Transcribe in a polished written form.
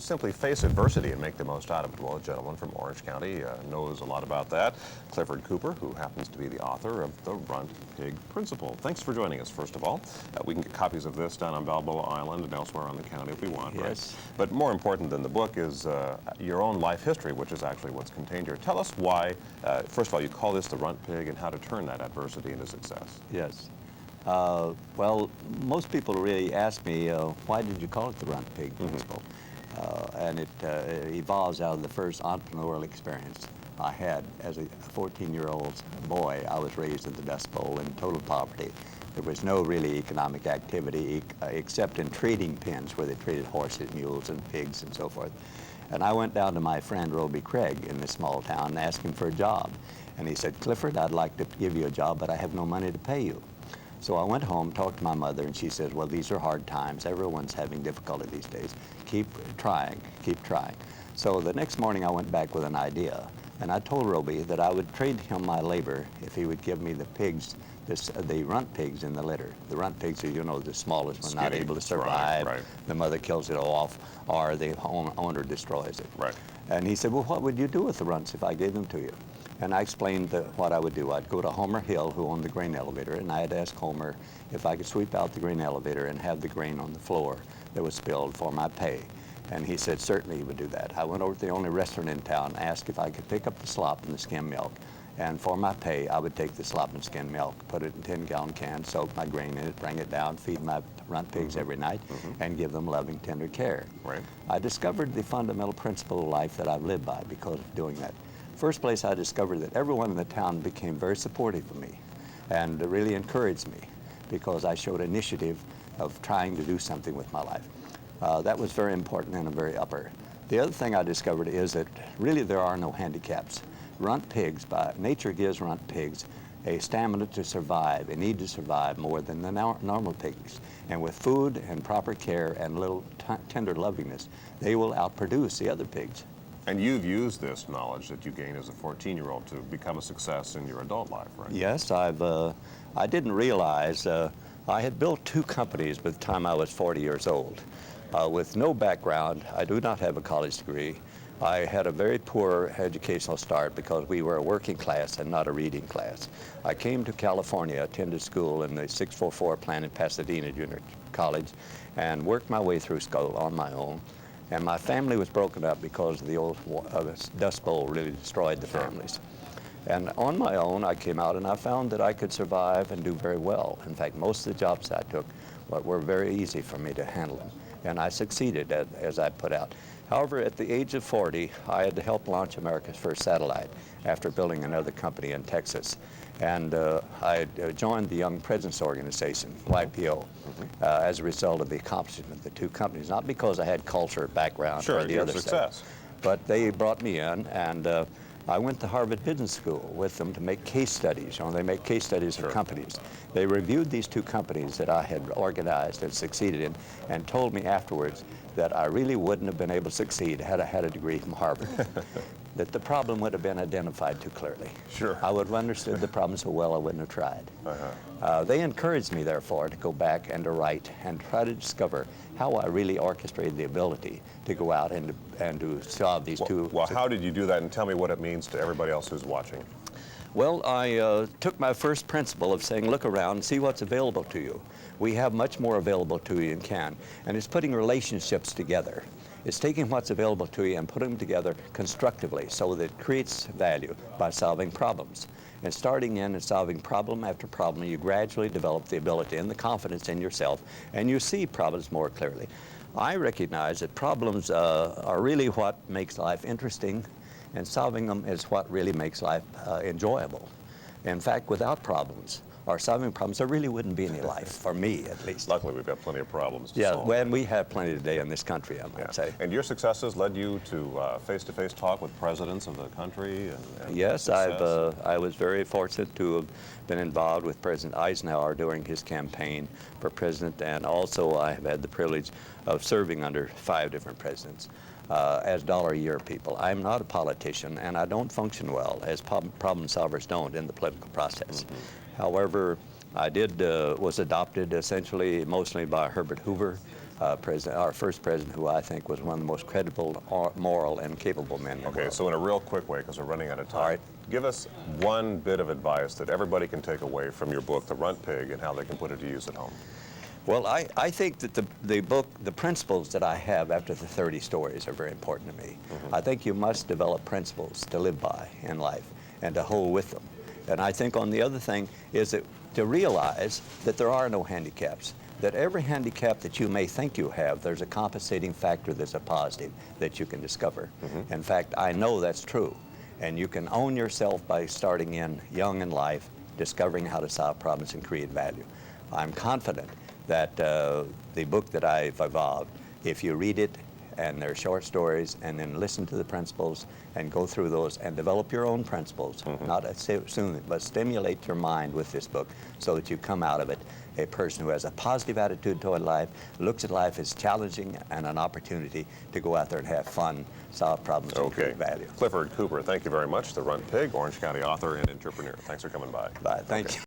simply face adversity and make the most out of it. Well, a gentleman from Orange County knows a lot about that. Clifford Cooper, who happens to be the author of the Runt Pig Principle. Thanks for joining us, first of all. We can get copies of this down on Balboa Island and elsewhere on the county if we want, Yes. right? But more important than the book is your own life history, which is actually what's contained here. Tell us why, first of all, you call this the Runt Pig and how to turn that adversity into success. Yes. Well, most people really ask me, why did you call it the Runt Pig Principle? And it evolves out of the first entrepreneurial experience I had as a 14-year-old boy. I was raised in the Dust Bowl in total poverty. There was no really economic activity except in trading pens where they traded horses, mules, and pigs and so forth. And I went down to my friend Roby Craig in this small town and asked him for a job. And he said, Clifford, I'd like to give you a job, but I have no money to pay you. So I went home, talked to my mother, and she said, well, these are hard times. Everyone's having difficulty these days. Keep trying, keep trying. So the next morning I went back with an idea. And I told Roby that I would trade him my labor if he would give me the pigs, the runt pigs in the litter. The runt pigs are, you know, the smallest one, not able to survive. Right. The mother kills it off, or the owner destroys it. Right. And he said, well, what would you do with the runts if I gave them to you? And I explained what I would do. I'd go to Homer Hill, who owned the grain elevator, and I'd ask Homer if I could sweep out the grain elevator and have the grain on the floor that was spilled for my pay. And he said certainly he would do that. I went over to the only restaurant in town, asked if I could pick up the slop and the skim milk. And for my pay, I would take the slop and skim milk, put it in 10-gallon cans, soak my grain in it, bring it down, feed my runt pigs every night, and give them loving, tender care. Right. I discovered the fundamental principle of life that I've lived by because of doing that. First place, I discovered that everyone in the town became very supportive of me and really encouraged me because I showed initiative of trying to do something with my life. That was very important and very upper. The other thing I discovered is that really there are no handicaps. Runt pigs, nature gives runt pigs a stamina to survive, a need to survive more than the normal pigs. And with food and proper care and a little tender lovingness, they will outproduce the other pigs. And you've used this knowledge that you gained as a 14-year-old to become a success in your adult life, right? Yes, I didn't realize I had built 2 companies by the time I was 40 years old. With no background, I do not have a college degree. I had a very poor educational start because we were a working class and not a reading class. I came to California, attended school in the 644 plant in Pasadena Junior College, and worked my way through school on my own. And my family was broken up because the old Dust Bowl really destroyed the families. And on my own, I came out and I found that I could survive and do very well. In fact, most of the jobs I took were very easy for me to handle them. And I succeeded, as I put out. However, at the age of 40, I had to help launch America's first satellite after building another company in Texas. And I joined the Young Presidents Organization, YPO, as a result of the accomplishment of the 2 companies, not because I had culture background or the other stuff, but they brought me in, and I went to Harvard Business School with them to make case studies. You know, they make case studies of companies. They reviewed these 2 companies that I had organized and succeeded in, and told me afterwards that I really wouldn't have been able to succeed had I had a degree from Harvard. That the problem would have been identified too clearly. Sure. I would have understood the problem so well I wouldn't have tried. They encouraged me, therefore, to go back and to write and try to discover how I really orchestrated the ability to go out and to solve these two. Well, how did you do that? And tell me what it means to everybody else who's watching. Well, I took my first principle of saying, look around and see what's available to you. We have much more available to you than can. And it's putting relationships together. It's taking what's available to you and putting them together constructively so that it creates value by solving problems. And starting in and solving problem after problem, you gradually develop the ability and the confidence in yourself, and you see problems more clearly. I recognize that problems are really what makes life interesting, and solving them is what really makes life enjoyable. In fact, without problems, or solving problems, there really wouldn't be any life, for me at least. Luckily, we've got plenty of problems to solve. Yeah, and we have plenty today in this country, I might say. And your successes led you to face-to-face talk with presidents of the country? And yes, I was very fortunate to have been involved with President Eisenhower during his campaign for president, and also I have had the privilege of serving under 5 different presidents. As dollar-a-year people. I'm not a politician, and I don't function well, as problem solvers don't in the political process. However, I was adopted essentially mostly by Herbert Hoover, president, our first president, who I think was one of the most credible, moral, and capable men in the Okay, world. so in a real quick way, because we're running out of time, All right. give us one bit of advice that everybody can take away from your book, The Runt Pig, and how they can put it to use at home. Well, I think that the book, the principles that I have after the 30 stories are very important to me. I think you must develop principles to live by in life and to hold with them. And I think on the other thing is that to realize that there are no handicaps, that every handicap that you may think you have, there's a compensating factor that's a positive that you can discover. In fact, I know that's true. And you can own yourself by starting in young in life, discovering how to solve problems and create value. I'm confident that the book that I've evolved, if you read it, and they're short stories, and then listen to the principles and go through those and develop your own principles, not assume, but stimulate your mind with this book so that you come out of it a person who has a positive attitude toward life, looks at life as challenging and an opportunity to go out there and have fun, solve problems, and create value. Clifford Cooper, thank you very much. The Runt Pig, Orange County author and entrepreneur. Thanks for coming by. Bye. Thank you.